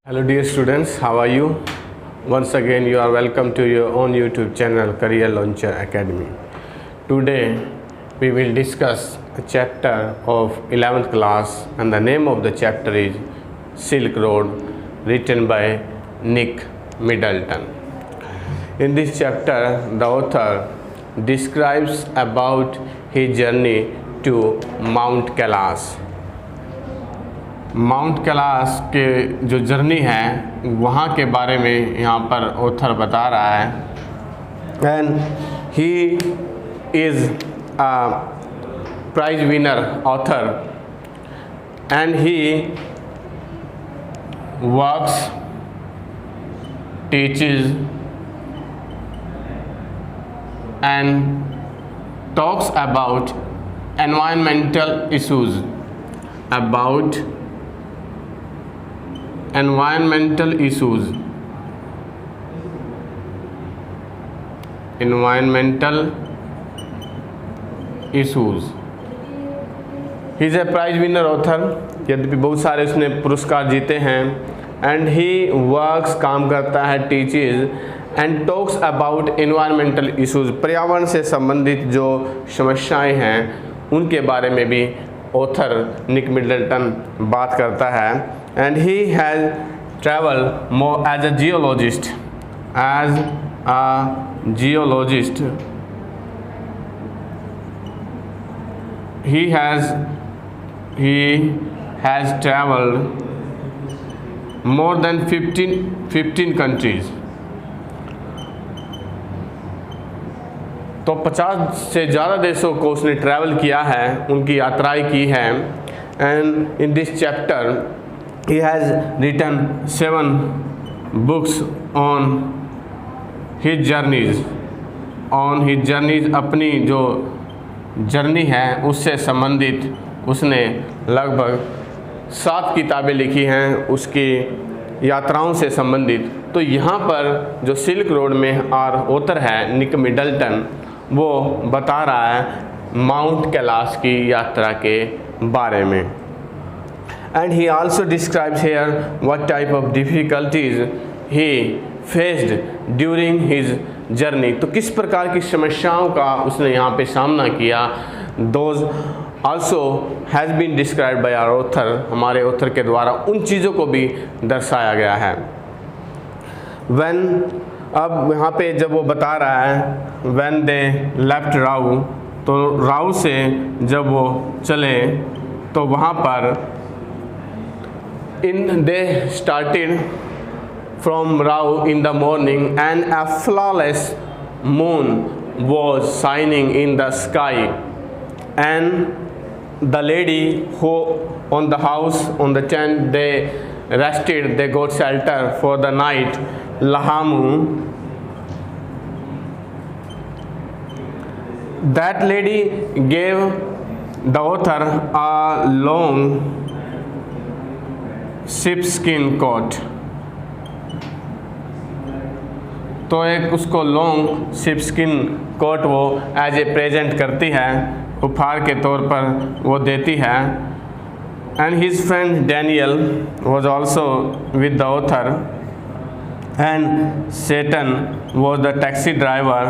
Hello dear students, how are you? Once again you are welcome to your own YouTube channel Career Launcher Academy. Today we will discuss a chapter of 11th class and the name of the chapter is Silk Road, written by Nick Middleton. In this chapter the author describes about his journey to Mount Kailash. Mount Kailash के जो journey है वहाँ के बारे में यहाँ पर author बता रहा है and he is a prize winner author and he works teaches and talks about environmental issues environmental issues he is a prize winner author, यद्यपि बहुत सारे उसने पुरस्कार जीते हैं एंड ही वर्क्स काम करता है teaches and talks about environmental issues पर्यावरण से संबंधित जो समस्याएं हैं उनके बारे में भी ऑथर निक मिडल्टन बात करता है and he has traveled more as a geologist he has traveled more than 15 countries. तो 50 से ज़्यादा देशों को उसने ट्रैवल किया है, उनकी यात्राएं की है and in this chapter he has written 7 books on his journeys. अपनी जो जर्नी है उससे संबंधित उसने लगभग 7 किताबें लिखी हैं उसकी यात्राओं से संबंधित. तो यहाँ पर जो सिल्क रोड में ऑथर है निक मिडल्टन वो बता रहा है माउंट कैलाश की यात्रा के बारे में. And he also describes here what type of difficulties he faced during his journey. तो किस प्रकार की समस्याओं का उसने यहाँ पे सामना किया. Those also has been described by our author, हमारे ऑथर के द्वारा उन चीज़ों को भी दर्शाया गया है. When अब यहाँ पे जब वो बता रहा है when they left राउ, तो राउ से जब वो चले तो वहाँ पर they started from Rao in the morning and a flawless moon was shining in the sky and the lady who on the house on the tent they rested, they got shelter for the night. Lahamu, that lady gave the author a long sheepskin coat. तो एक उसको long sheepskin coat वो as a present करती है, उपहार के तौर पर वो देती है. And his friend Daniel was also with the author and Tsetan was the taxi driver.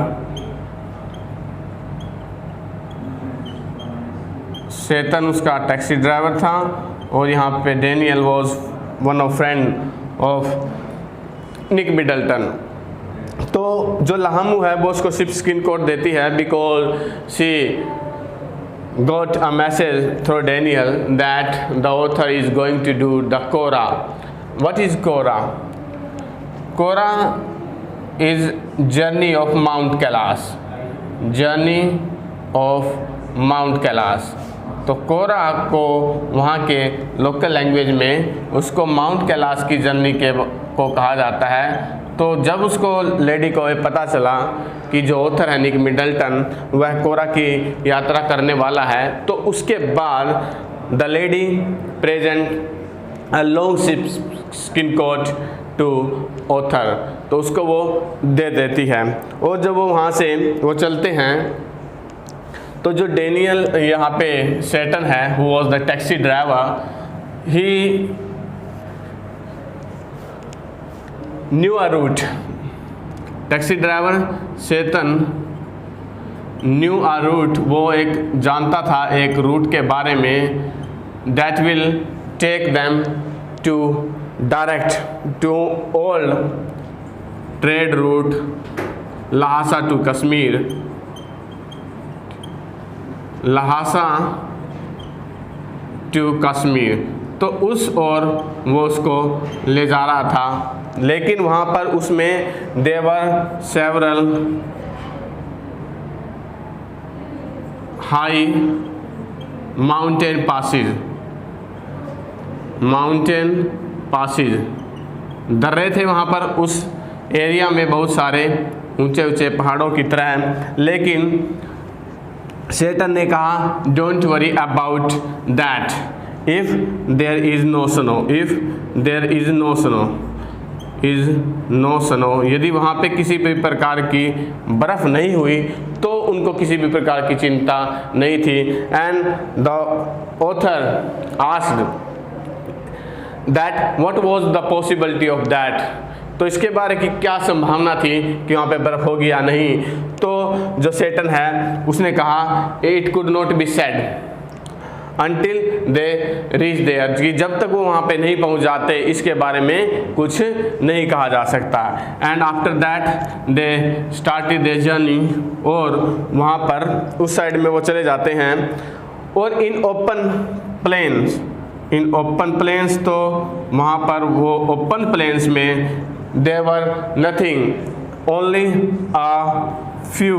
Tsetan उसका टैक्सी ड्राइवर था और यहाँ पे Daniel was one of friend of Nick Middleton. तो जो लहामू है वो उसको sheepskin कोट देती है because she got a message through Daniel that the author is going to do the kora. What is kora? Kora is journey of mount Kailash. Journey of mount Kailash. तो kora को वहाँ के लोकल लैंग्वेज में उसको mount Kailash की journey को कहा जाता है. तो जब उसको लेडी को पता चला कि जो ऑथर है निक मिडल्टन वह कोरा की यात्रा करने वाला है तो उसके बाद the lady present a long sheepskin coat to author. तो उसको वो दे देती है और जब वो वहाँ से वो चलते हैं तो जो डैनियल यहाँ पे सेटन है who was the taxi driver, he knew a route, taxi driver Tsetan knew a route, वो एक जानता था एक रूट के बारे में, that will take them to direct to old trade route Lhasa to Kashmir, Lhasa to Kashmir. तो उस ओर वो उसको ले जा रहा था, लेकिन वहाँ पर उसमें देवर सेवरल हाई माउंटेन पासिस, दर्रे थे वहाँ पर उस एरिया में, बहुत सारे ऊंचे ऊंचे पहाड़ों की तरह। लेकिन शेतन ने कहा don't worry about that, if there is no snow, if there is no snow, is no snow, यदि वहाँ पे किसी भी प्रकार की बर्फ़ नहीं हुई तो उनको किसी भी प्रकार की चिंता नहीं थी। And the author asked that what was the possibility of that, तो इसके बारे की क्या संभावना थी कि वहाँ पे बर्फ़ होगी या नहीं। तो जो शेतन है उसने कहा it could not be said until they reach there, कि जब तक वो वहाँ पे नहीं पहुँच जाते इसके बारे में कुछ नहीं कहा जा सकता। And after that they started their journey, और वहाँ पर उस साइड में वो चले जाते हैं। और इन ओपन प्लेन्स, तो वहाँ पर वो ओपन प्लेन्स में there were nothing only a few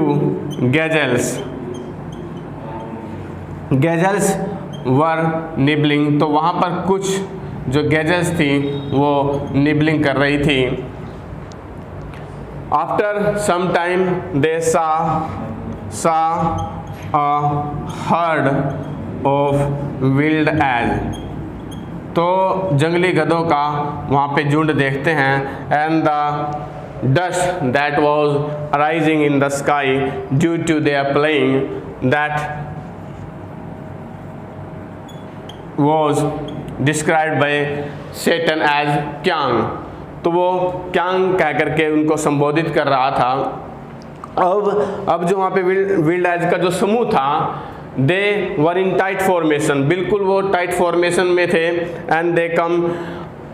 gazelles were nibbling, तो वहाँ पर कुछ जो गैजल्स थी वो निबलिंग कर रही थी। After some time they saw a herd of wild asses, तो जंगली गधों का वहाँ पे झुंड देखते हैं। And the dust that was arising in the sky due to their playing that was described by Satan as kiang, तो वो क्यांग कह करके उनको संबोधित कर रहा था। अब जो वहाँ पे विल्ड एज का जो समूह था, दे वर इन टाइट फॉर्मेशन, बिल्कुल वो टाइट फॉर्मेशन में थे। And they come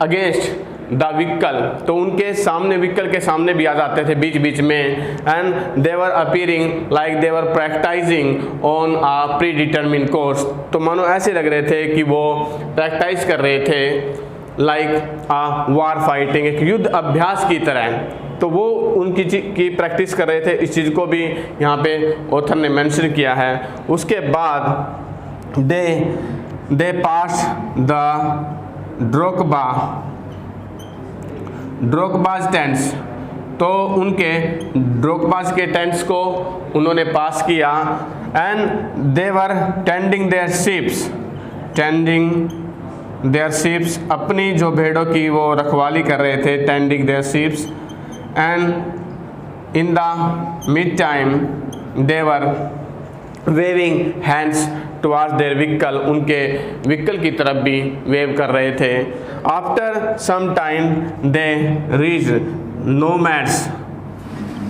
against the vehicle, तो उनके सामने व्हीकल के सामने भी आ जाते थे बीच बीच में। And they were appearing like they were practicing on a predetermined course, तो मानो ऐसे लग रहे थे कि वो प्रैक्टिस कर रहे थे लाइक अ वार फाइटिंग, एक युद्ध अभ्यास की तरह। तो वो उनकी की प्रैक्टिस कर रहे थे, इस चीज़ को भी यहाँ पे ऑथर ने मेंशन किया है। उसके बाद दे पास द ड्रोकबाज टेंट्स, तो उनके ड्रोकबाज के टेंट्स को उन्होंने पास किया। And they were tending their sheeps, अपनी जो भेड़ों की वो रखवाली कर रहे थे, tending their sheeps. And in the mid time they were waving hands towards their vehicle, उनके व्हीकल की तरफ भी वेव कर रहे थे। After some time they reach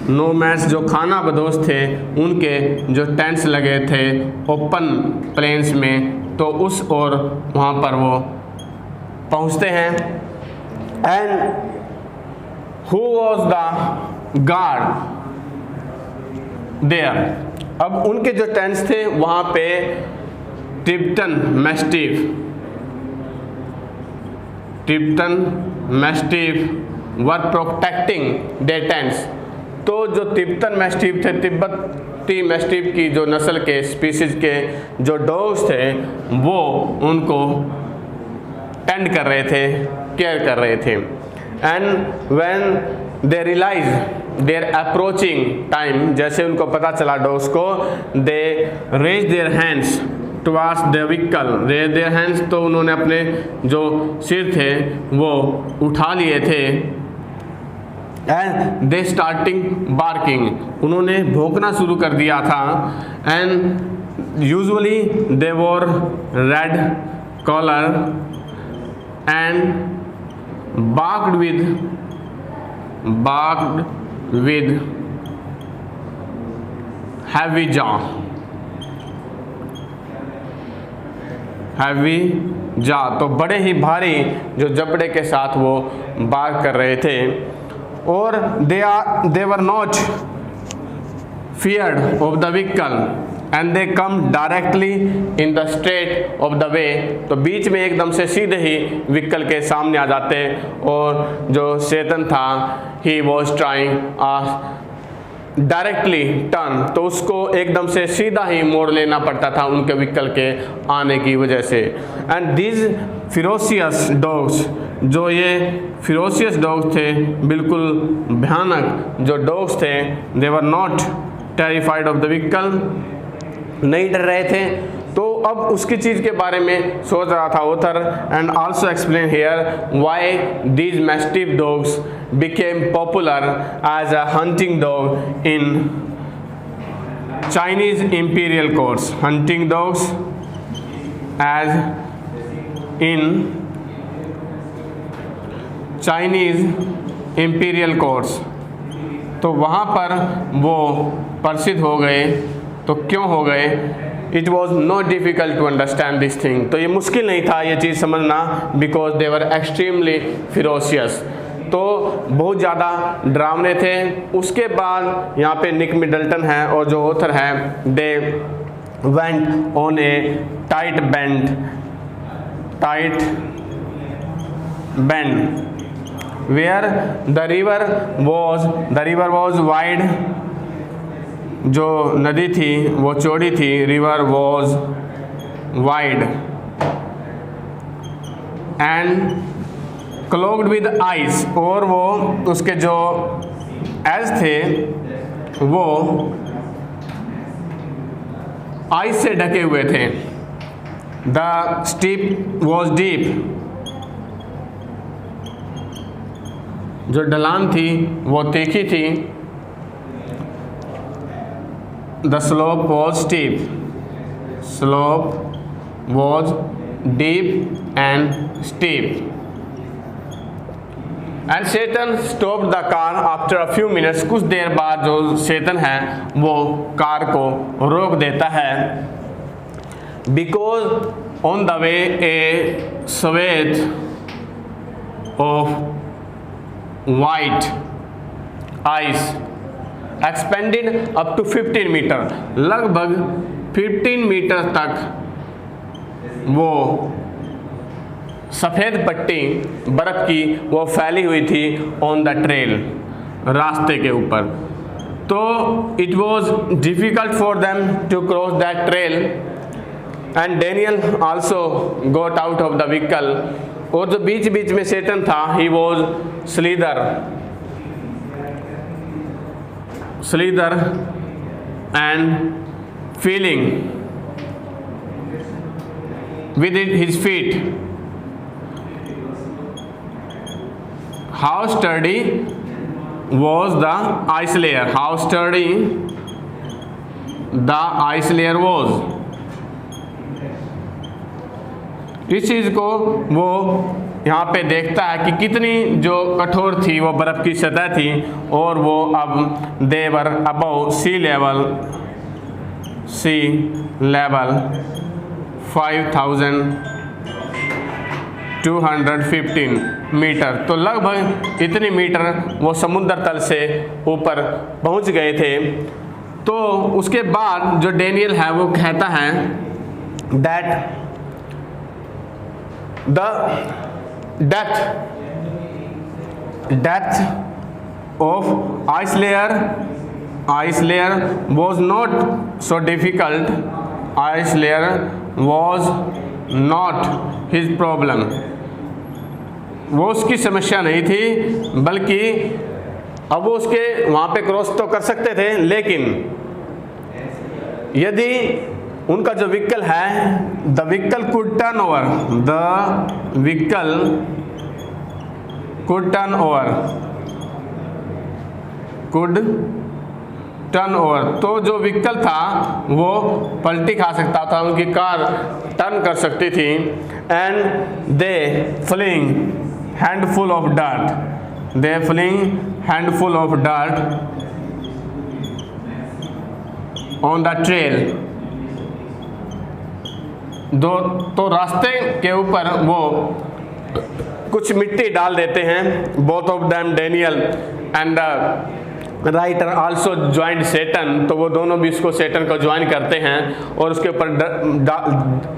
nomads जो खाना बदोश थे, उनके जो टेंट्स लगे थे ओपन प्लेन्स में, तो उस ओर वहाँ पर वो पहुँचते हैं। And who was the guard there, अब उनके जो टेंट्स थे वहाँ पे Tibetan mastiff were protecting their tents, तो जो तिब्बतन मैस्टिफ थे, तिब्बती मैस्टिफ की जो नस्ल के स्पीसीज के जो डॉग्स थे, वो उनको टेंड कर रहे थे, केयर कर रहे थे। And when they realize they're approaching time, जैसे उनको पता चला डॉग्स को, they raise their hands towards the vehicle, raise their hands, तो उन्होंने अपने जो सिर थे वो उठा लिए थे। एंड दे स्टार्टिंग बार्किंग, उन्होंने भौंकना शुरू कर दिया था। And usually they wore red collar and barked with barked with heavy jaw, heavy jaw, तो बड़े ही भारी जो जबड़े के साथ वो बार्क कर रहे थे। और they were not feared of the vehicle and they come directly in the straight of the way, तो बीच में एकदम से सीधे ही व्हीकल के सामने आ जाते। और जो शैतान था he was trying directly turn, तो उसको एकदम से सीधा ही मोड़ लेना पड़ता था उनके व्हीकल के आने की वजह से। एंड दीज फिरोशियस डॉग्स, जो ये फिरोशियस डॉग्स थे, बिल्कुल भयानक जो डॉग्स थे, they were not terrified of the vehicle, नहीं डर रहे थे। तो अब उसकी चीज़ के बारे में सोच रहा था author, and also explain here why these mastiff dogs became popular as a hunting dog in Chinese imperial courts. Hunting dogs as in Chinese imperial courts, तो वहाँ पर वो प्रसिद्ध हो गए। तो क्यों हो गए? It was not difficult to understand this thing, तो ये मुश्किल नहीं था ये चीज़ समझना, because they were extremely ferocious, तो बहुत ज़्यादा डरावने थे। उसके बाद यहाँ पे निक मिडल्टन है और जो ऑथर है, they went on a tight bend where the river was wide, जो नदी थी वो चौड़ी थी, river was wide and clogged with ice, और वो उसके जो एज थे वो आइस से ढके हुए थे। द स्टीप वॉज डीप, जो ढलान थी वो तीखी थी। The slope was steep, slope was deep and steep. And Tsetan stop the car after a few minutes, कुछ देर बाद जो शैतान है वो कार को रोक देता है। Because on the way a swathe of white ice expanded up to 15 metre, लगभग 15 मीटर तक वो सफ़ेद पट्टी बर्फ़ की वो फैली हुई थी ऑन द ट्रेल, रास्ते के ऊपर। तो it was difficult for them to cross that trail and Daniel also got out of the vehicle, और जो बीच बीच में शैतान था, he was slither and feeling with his feet how sturdy was the ice layer, how sturdy the ice layer was। इस चीज़ को वो यहाँ पे देखता है कि कितनी जो कठोर थी वो बर्फ़ की सतह थी, और वो अब देवर अबव सी लेवल 5215 मीटर, तो लगभग इतनी मीटर वो समुद्र तल से ऊपर पहुंच गए थे। तो उसके बाद जो डेनियल है वो कहता है that the depth of ice layer was not so difficult, ice layer was not his problem, वो उसकी समस्या नहीं थी, बल्कि अब वो उसके वहाँ पे क्रॉस तो कर सकते थे, लेकिन यदि उनका जो व्हीकल है, the vehicle could turn over, तो जो व्हीकल था वो पलटी खा सकता था, उनकी कार टर्न कर सकती थी। And they fling handful of handful of dirt on the trail. तो रास्ते के ऊपर वो कुछ मिट्टी डाल देते हैं. Both of them Daniel and the writer also joint Tsetan. तो वो दोनों भी उसको सेटन को ज्वाइन करते हैं और उसके ऊपर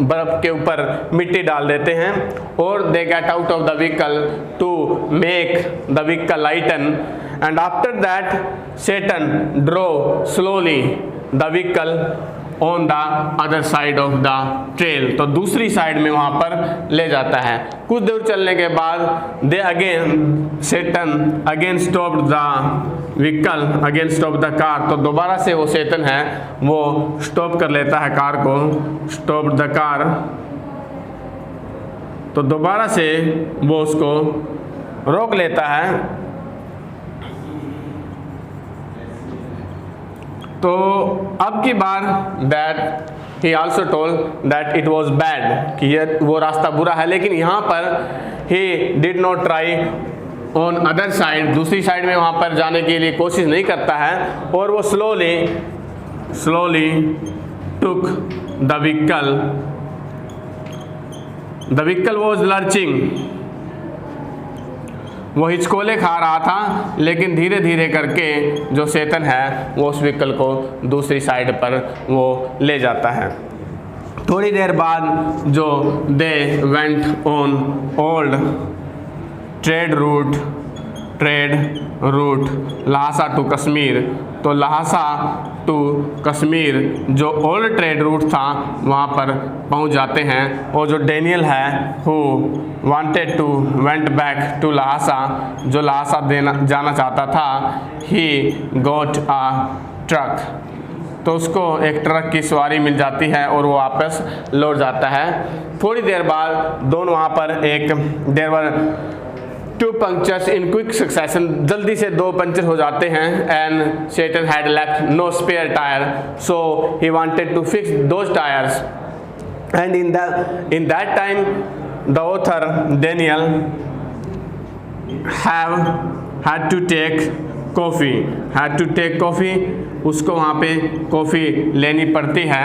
बर्फ के ऊपर मिट्टी डाल देते हैं. और they get out of the vehicle to make the vehicle lighten and after that Tsetan drove slowly the vehicle on the other side of the trail. तो दूसरी साइड में वहाँ पर ले जाता है. कुछ दूर चलने के बाद they again Tsetan again stopped the vehicle again stop the car. तो दोबारा से वो सेटन है वो स्टॉप कर लेता है कार को. Stop the car. तो दोबारा से वो उसको रोक लेता है. तो अब की बार that he also told that it was bad कि ये वो रास्ता बुरा है. लेकिन यहाँ पर he did not try on other side. दूसरी साइड में वहाँ पर जाने के लिए कोशिश नहीं करता है और वो slowly took the vehicle. The vehicle was lurching. वो हिचकोले खा रहा था लेकिन धीरे धीरे करके जो सेतन है वो उस व्हीकल को दूसरी साइड पर वो ले जाता है. थोड़ी देर बाद जो they went on old trade route Lhasa to Kashmir. तो लहासा टू कश्मीर जो ओल्ड ट्रेड रूट था वहाँ पर पहुँच जाते हैं. और जो डैनियल है who wanted to went back to Lhasa जो लहासा जाना चाहता था ही गॉट अ ट्रक. तो उसको एक ट्रक की सवारी मिल जाती है और वो वापस लौट जाता है. थोड़ी देर बाद दोनों वहाँ पर एक there were two punctures in quick succession. जल्दी से दो पंचर हो जाते हैं. And Tsetan had left no spare tyre so he wanted to fix those tyres. And in that time the author Daniel had to take coffee. उसको वहाँ पे coffee लेनी पड़ती है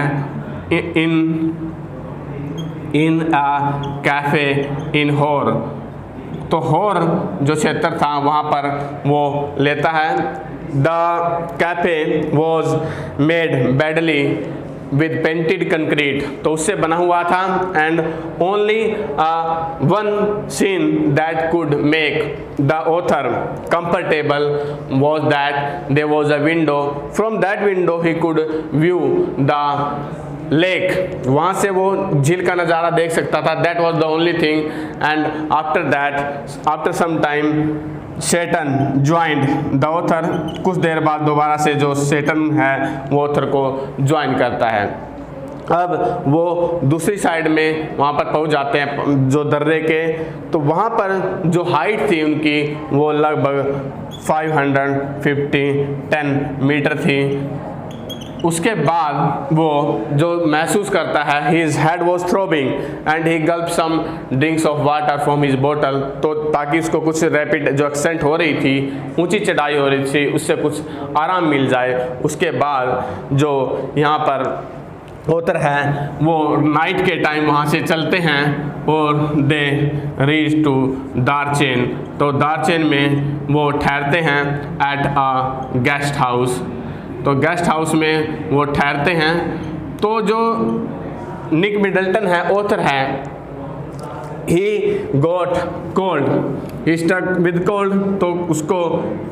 इन अ कैफ़े इन होर. तो होर जो क्षेत्र था वहाँ पर वो लेता है. The cafe was made badly with painted concrete. तो उससे बना हुआ था. And only one scene that could make the author comfortable was that there was a window. From that window he could view the lake. वहाँ से वो झील का नज़ारा देख सकता था. That was the only thing. And after some time Setan joined the author. कुछ देर बाद दोबारा से जो सेटन है वो ऑथर को ज्वाइन करता है. अब वो दूसरी साइड में वहाँ पर पहुँच जाते हैं जो दर्रे के. तो वहाँ पर जो हाइट थी उनकी वो लगभग 510 मीटर थी. उसके बाद वो जो महसूस करता है his head was throbbing and he gulped some drinks of water from his bottle. तो ताकि उसको कुछ रैपिड जो एक्सेंट हो रही थी ऊंची चढ़ाई हो रही थी उससे कुछ आराम मिल जाए. उसके बाद जो यहाँ पर ऑथर है वो नाइट के टाइम वहाँ से चलते हैं और दे रीच टू दारचेन. तो दारचेन में वो ठहरते हैं एट अ गेस्ट हाउस. तो गेस्ट हाउस में वो ठहरते हैं. तो जो निक मिडल्टन है ऑथर है he got cold. He stuck with cold. तो उसको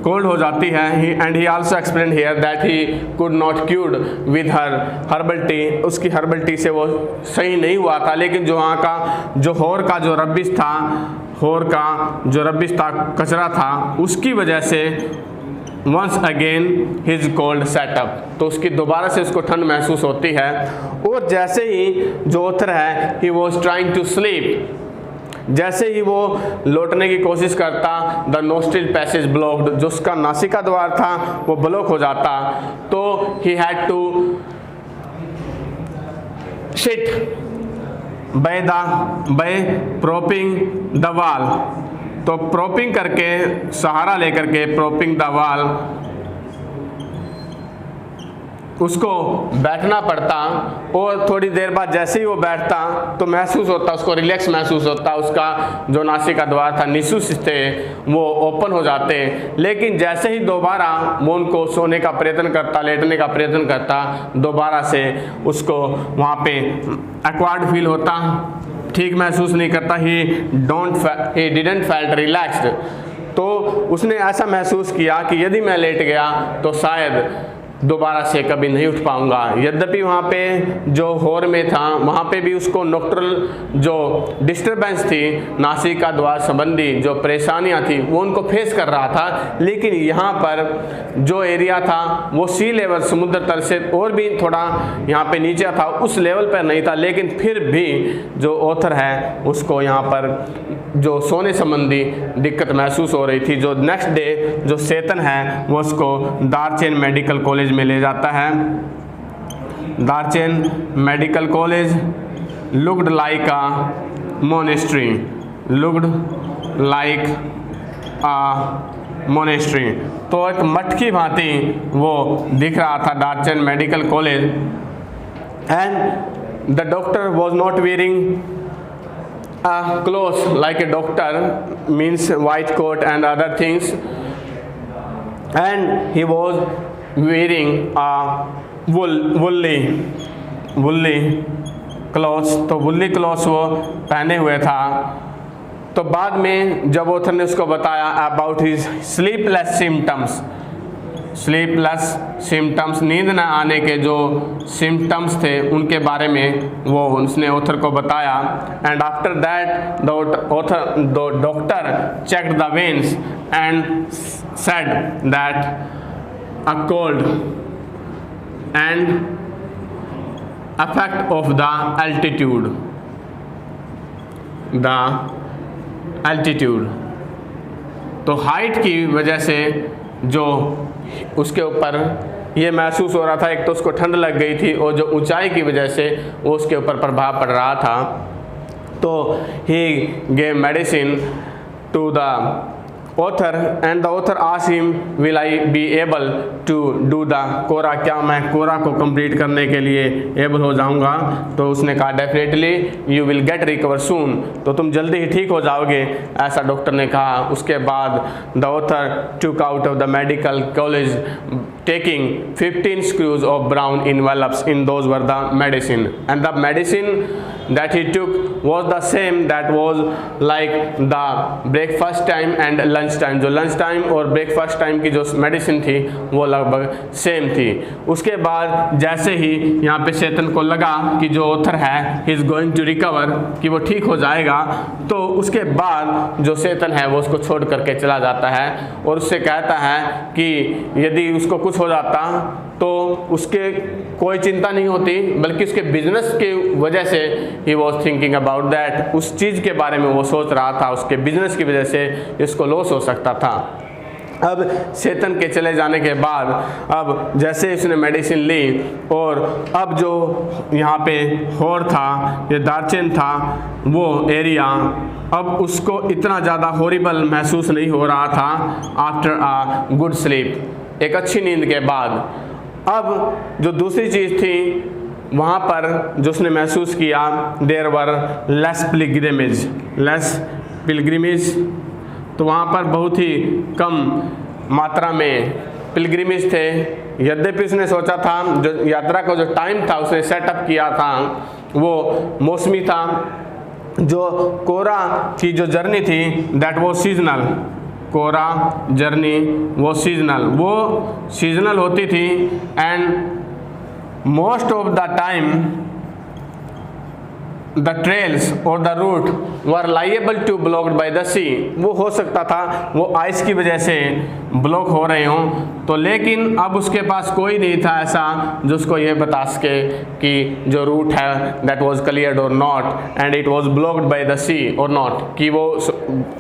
कोल्ड हो जाती है. And he also explain here that he could not cured with her herbal tea. उसकी हर्बल टी से वो सही नहीं हुआ था. लेकिन जो वहाँ का जो होर का जो रबिश था कचरा था उसकी वजह से once again his cold setup. तो उसकी दोबारा से उसको ठंड महसूस होती है. और जैसे ही जो ऑथर है he was trying to sleep. जैसे ही वो लौटने की कोशिश करता द नोस्ट्रिल पैसेज ब्लॉक्ड. जो उसका नासिका द्वार था वो ब्लॉक हो जाता. तो he had to sit by propping the wall. तो प्रोपिंग करके, सहारा लेकर के, प्रोपिंग द वॉल, उसको बैठना पड़ता। और थोड़ी देर बाद जैसे ही वो बैठता तो महसूस होता, उसको रिलैक्स महसूस होता, उसका जो नासिका द्वार था, निसूस थे, वो ओपन हो जाते। लेकिन जैसे ही दोबारा वो उनको सोने का प्रयत्न करता, लेटने का प्रयत्न करता, दोबारा से उसको वहाँ पे एक्वार्ड फील होता, ठीक महसूस नहीं करता। He didn't felt relaxed. तो उसने ऐसा महसूस किया कि यदि मैं लेट गया तो शायद दोबारा से कभी नहीं उठ पाऊंगा। यद्यपि वहाँ पे जो हॉर में था, वहाँ पे भी उसको नॉक्टर्नल जो डिस्टरबेंस थी, नासिका द्वार संबंधी जो परेशानियाँ थी, वो उनको फेस कर रहा था। लेकिन यहाँ पर जो एरिया था वो सी लेवल, समुद्र तल से और भी थोड़ा यहाँ पे नीचे था, उस लेवल पर नहीं था। लेकिन फिर भी जो ऑथर है उसको यहाँ पर जो सोने संबंधी दिक्कत महसूस हो रही थी। जो नेक्स्ट डे जो चेतन है वो उसको दार्चेन मेडिकल कॉलेज में ले जाता है। Darchen medical college looked like a monastery, looked like a monastery. तो एक मठ की भांति वो दिख रहा था Darchen medical college. And the doctor was not wearing clothes like a doctor, means white coat and other things, and he was wearing a woolly clothes। तो woolly clothes वो पहने हुए था। तो बाद में जब ऑथर ने उसको बताया अबाउट हिज स्लीपलेस सिम्टम्स, नींद न आने के जो सिम्टम्स थे उनके बारे में वो उसने ऑथर को बताया। And after that the doctor checked the veins and said that a cold and effect of the altitude। तो हाइट की वजह से जो उसके ऊपर ये महसूस हो रहा था, एक तो उसको ठंड लग गई थी और जो ऊंचाई की वजह से वो उसके ऊपर प्रभाव पड़ रहा था। तो he gave medicine to the author and the author asked him will I be able to do the kora, क्या मैं कोरा को कंप्लीट करने के लिए एबल हो जाऊंगा। तो उसने कहा definitely you will get recover soon, तो तुम जल्दी ही ठीक हो जाओगे, ऐसा डॉक्टर ने कहा। उसके बाद the author took out of the medical college taking 15 screws of brown envelopes, in those were the medicine, and the medicine that he took was the same that was like the breakfast time and lunch time। जो lunch time और breakfast time की जो medicine थी वो लगभग same थी। उसके बाद जैसे ही यहाँ पे चेतन को लगा कि जो ऑथर है he is going to recover, कि वो ठीक हो जाएगा, तो उसके बाद जो चेतन है वो उसको छोड़ करके चला जाता है और उससे कहता है कि यदि उसको कुछ हो जाता तो उसके कोई चिंता नहीं होती, बल्कि उसके बिजनेस के वजह से he was thinking about that, उस चीज़ के बारे में वो सोच रहा था, उसके बिजनेस की वजह से इसको लॉस हो सकता था। अब चेतन के चले जाने के बाद अब जैसे उसने मेडिसिन ली और अब जो यहाँ पे हॉर था, ये दार्चेन था, वो एरिया अब उसको इतना ज़्यादा हॉरिबल महसूस नहीं हो रहा था आफ्टर अ गुड स्लीप, एक अच्छी नींद के बाद। अब जो दूसरी चीज़ थी वहाँ पर जो उसने महसूस किया, देयर वर लेस पिलग्रिमेज, तो वहाँ पर बहुत ही कम मात्रा में पिलग्रिमेज थे। यद्यपि उसने सोचा था, जो यात्रा का जो टाइम था उसने सेटअप किया था वो मौसमी था। जो कोरा की जो जर्नी थी दैट वो सीजनल, कोरा जर्नी वो सीजनल होती थी। And most of the time the trails और the route were liable to blocked by the sea, वो हो सकता था वो आइस की वजह से ब्लॉक हो रहे हों, तो लेकिन अब उसके पास कोई नहीं था ऐसा जो उसको ये बता सके कि जो रूट है दैट वाज क्लियर्ड और not and it was blocked by the sea और नॉट, कि वो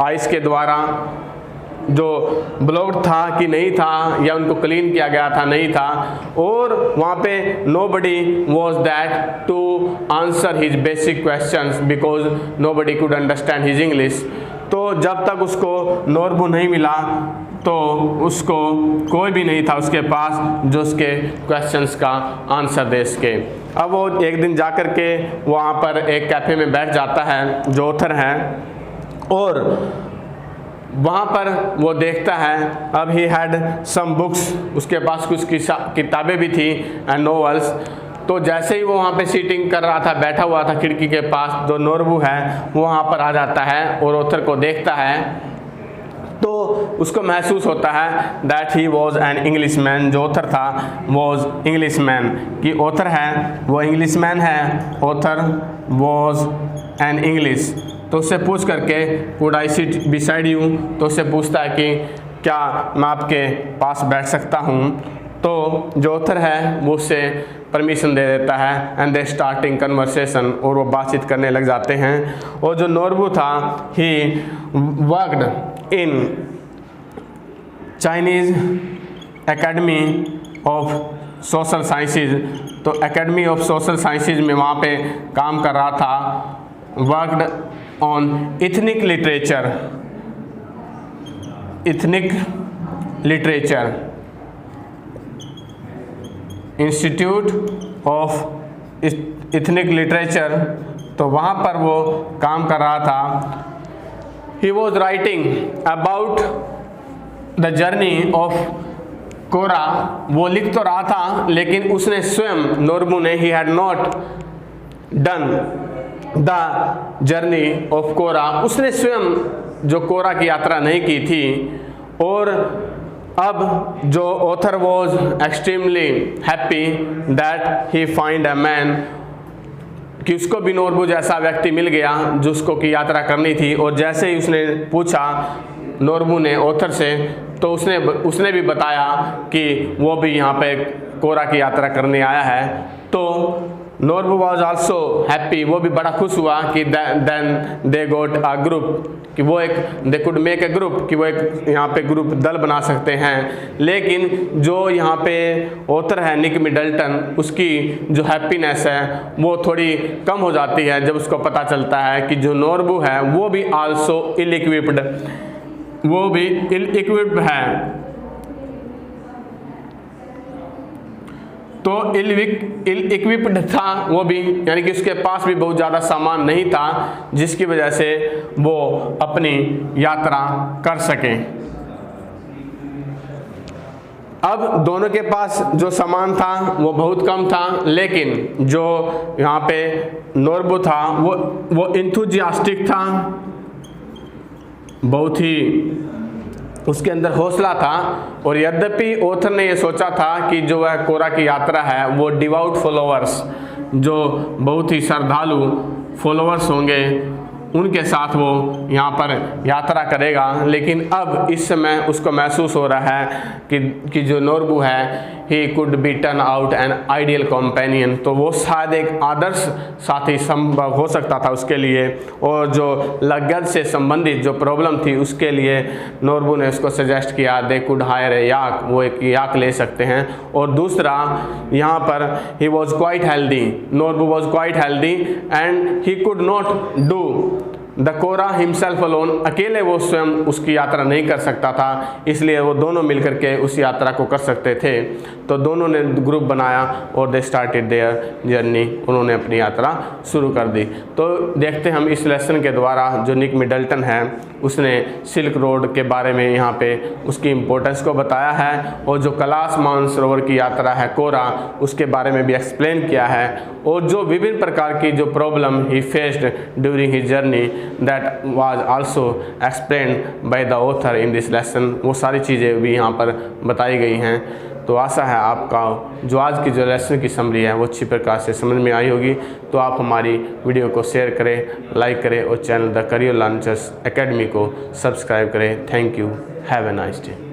आइस के द्वारा जो ब्लॉक्ड था कि नहीं था, या उनको क्लीन किया गया था नहीं था। और वहाँ पे nobody was that to answer his basic questions because nobody could understand his English। तो जब तक उसको नोरबू नहीं मिला तो उसको कोई भी नहीं था उसके पास जो उसके क्वेश्चंस का आंसर दे सके। अब वो एक दिन जा कर के वहाँ पर एक कैफ़े में बैठ जाता है जो ऑथर है, और वहाँ पर वो देखता है, अब ही हैड सम बुक्स, उसके पास कुछ किताबें भी थी एंड नोवेल्स। तो जैसे ही वो वहाँ पे सीटिंग कर रहा था, बैठा हुआ था खिड़की के पास, जो नोरबू है वो वहाँ पर आ जाता है और ऑथर को देखता है। तो उसको महसूस होता है that he was an English man, जो ऑथर था वॉज इंग्लिश मैन, कि ऑथर है वो इंग्लिश मैन है, ऑथर वॉज एन इंग्लिश। तो उससे पूछ करके would I sit beside you, तो उससे पूछता है कि क्या मैं आपके पास बैठ सकता हूँ। तो जो ऑथर है वो उससे परमिशन दे देता है एंड दे स्टार्टिंग कन्वर्सेशन, और वो बातचीत करने लग जाते हैं। और जो नोरबू था he worked in Chinese academy of social sciences, तो एकेडमी ऑफ सोशल साइंसेज में वहाँ पे काम कर रहा था। Worked on ethnic literature institute of ethnic literature, तो वहाँ पर वो काम कर रहा था। He was writing about the journey of कोरा, वो लिख तो रहा था लेकिन उसने स्वयं, नोरबू ने, he had not done the journey of कोरा, उसने स्वयं जो कोरा की यात्रा नहीं की थी। और अब जो author was extremely happy that he find a man, कि उसको भी नोरबू जैसा व्यक्ति मिल गया जो उसको की यात्रा करनी थी। और जैसे ही उसने पूछा नोरबू ने ऑथर से, तो उसने भी बताया कि वो भी यहाँ पे कोरा की यात्रा करने आया है। तो नोरबू वॉज आल्सो हैप्पी, वो भी बड़ा खुश हुआ कि then they got a group, कि वो एक they could make a group, कि वो एक यहाँ पे ग्रुप दल बना सकते हैं। लेकिन जो यहाँ पे ऑथर है निक मिडल्टन, उसकी जो हैप्पीनेस है वो थोड़ी कम हो जाती है जब उसको पता चलता है कि जो नोरबू है वो भी आल्सो इल इक्विप्ड, वो भी इल इक्विप्ड है। तो इल इक्विप्ड था वो भी, यानी कि उसके पास भी बहुत ज़्यादा सामान नहीं था जिसकी वजह से वो अपनी यात्रा कर सके। अब दोनों के पास जो सामान था वो बहुत कम था, लेकिन जो यहाँ पे नोरबू था वो इंथुजियास्टिक था, बहुत ही उसके अंदर हौसला था। और यद्यपि ऑथर ने ये सोचा था कि जो वह कोरा की यात्रा है वो डिवाउट फॉलोअर्स, जो बहुत ही श्रद्धालु फॉलोअर्स होंगे, उनके साथ वो यहाँ पर यात्रा करेगा। लेकिन अब इस समय उसको महसूस हो रहा है कि जो नोरबू है he could be turn out an ideal companion, तो वो शायद एक आदर्श साथी संभव हो सकता था उसके लिए। और जो लगेज से संबंधित जो प्रॉब्लम थी उसके लिए नोरबू ने उसको सजेस्ट किया दे कुड हायर ए याक, वो एक याक ले सकते हैं। और दूसरा यहाँ पर he was quite healthy, Norbu was quite healthy and he could not do the कोरा हिमसेल्फ अलोन, अकेले वो स्वयं उसकी यात्रा नहीं कर सकता था, इसलिए वो दोनों मिलकर के उस यात्रा को कर सकते थे। तो दोनों ने ग्रुप बनाया और दे स्टार्टेड देयर जर्नी, उन्होंने अपनी यात्रा शुरू कर दी। तो देखते हम इस लेसन के द्वारा जो निक मिडल्टन है उसने सिल्क रोड के बारे में यहाँ पे उसकी इम्पोर्टेंस को बताया है, और जो कैलाश मानसरोवर की यात्रा है कोरा उसके बारे में भी एक्सप्लेन किया है, और जो विभिन्न प्रकार की जो problem he faced during his journey that was also explained by the author in this lesson, वो सारी चीज़ें भी यहाँ पर बताई गई हैं। तो आशा है आपका जो आज की जो लेसन की समरी है वो अच्छी प्रकार से समझ में आई होगी। तो आप हमारी वीडियो को शेयर करें, लाइक करें और channel the career launchers academy को सब्सक्राइब करें। Thank you, have a nice day.